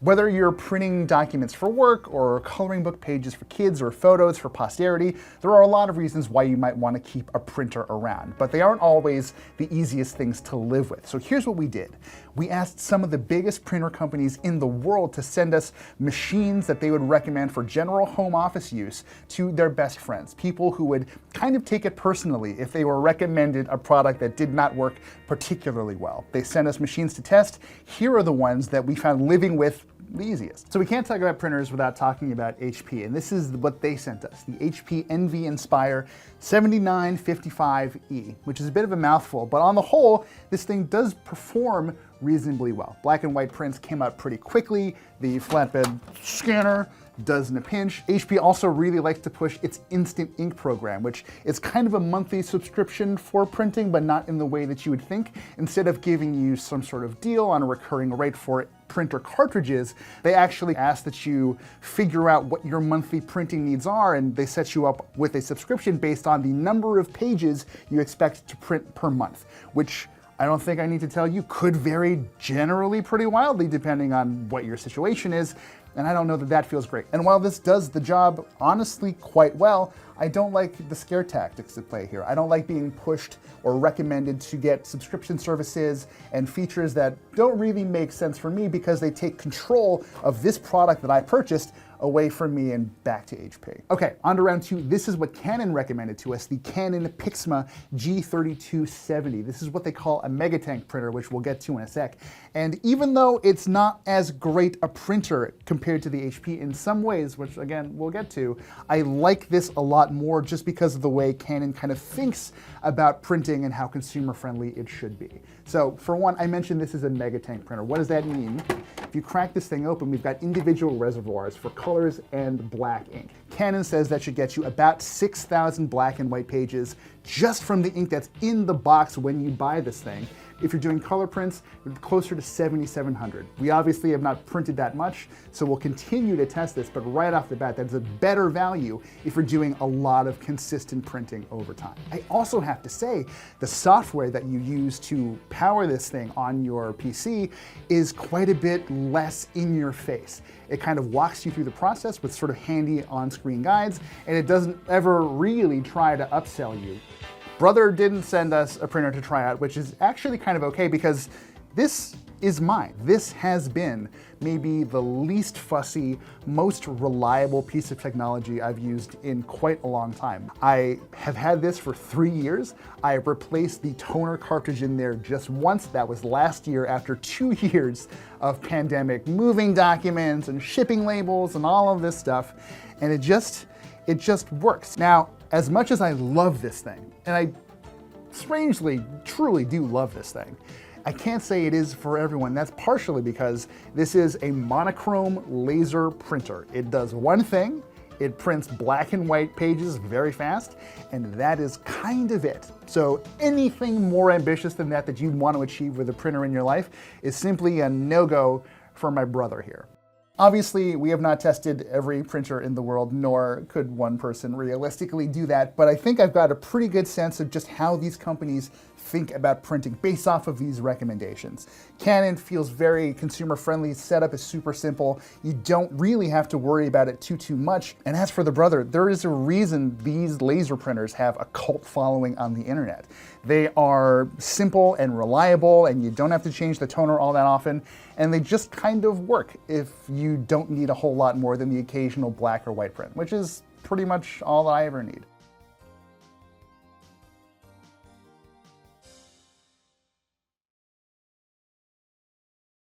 Whether you're printing documents for work or coloring book pages for kids or photos for posterity, there are a lot of reasons why you might want to keep a printer around, but they aren't always the easiest things to live with. So here's what we did. We asked some of the biggest printer companies in the world to send us machines that they would recommend for general home office use to their best friends, people who would kind of take it personally if they were recommended a product that did not work particularly well. They sent us machines to test. Here are the ones that we found living with the easiest. So we can't talk about printers without talking about HP, and this is what they sent us, the HP Envy Inspire 7955E, which is a bit of a mouthful, but on the whole, this thing does perform reasonably well. Black and white prints came out pretty quickly. The flatbed scanner does in a pinch. HP also really likes to push its Instant Ink program, which is kind of a monthly subscription for printing, but not in the way that you would think. Instead of giving you some sort of deal on a recurring rate for printer cartridges, they actually ask that you figure out what your monthly printing needs are, and they set you up with a subscription based on the number of pages you expect to print per month, which I don't think I need to tell you could vary generally pretty wildly depending on what your situation is, and I don't know that that feels great. And while this does the job honestly quite well, I don't like the scare tactics at play here. I don't like being pushed or recommended to get subscription services and features that don't really make sense for me because they take control of this product that I purchased away from me and back to HP. Okay, on to round two. This is what Canon recommended to us, the Canon PIXMA G3270. This is what they call a Megatank printer, which we'll get to in a sec. And even though it's not as great a printer compared to the HP in some ways, which again, we'll get to, I like this a lot more just because of the way Canon kind of thinks about printing and how consumer friendly it should be. So for one, I mentioned this is a Megatank printer. What does that mean? If you crack this thing open, we've got individual reservoirs for colors and black ink. Canon says that should get you about 6,000 black and white pages just from the ink that's in the box when you buy this thing. If you're doing color prints, you're closer to 7,700. We obviously have not printed that much, so we'll continue to test this, but right off the bat, that's a better value if you're doing a lot of consistent printing over time. I also have to say, the software that you use to power this thing on your PC is quite a bit less in your face. It kind of walks you through the process with sort of handy on-screen guides, and it doesn't ever really try to upsell you. Brother didn't send us a printer to try out, which is actually kind of okay because this is mine. This has been maybe the least fussy, most reliable piece of technology I've used in quite a long time. I have had this for 3 years. I replaced the toner cartridge in there just once. That was last year after 2 years of pandemic moving documents and shipping labels and all of this stuff. And it just works. Now, as much as I love this thing, and I strangely, truly do love this thing, I can't say it is for everyone. That's partially because this is a monochrome laser printer. It does one thing, it prints black and white pages very fast, and that is kind of it. So anything more ambitious than that you'd want to achieve with a printer in your life is simply a no-go for my brother here. Obviously, we have not tested every printer in the world, nor could one person realistically do that, but I think I've got a pretty good sense of just how these companies think about printing based off of these recommendations. Canon feels very consumer-friendly, setup is super simple, you don't really have to worry about it too much. And as for the brother, there is a reason these laser printers have a cult following on the internet. They are simple and reliable, and you don't have to change the toner all that often, and they just kind of work if you don't need a whole lot more than the occasional black or white print, which is pretty much all that I ever need.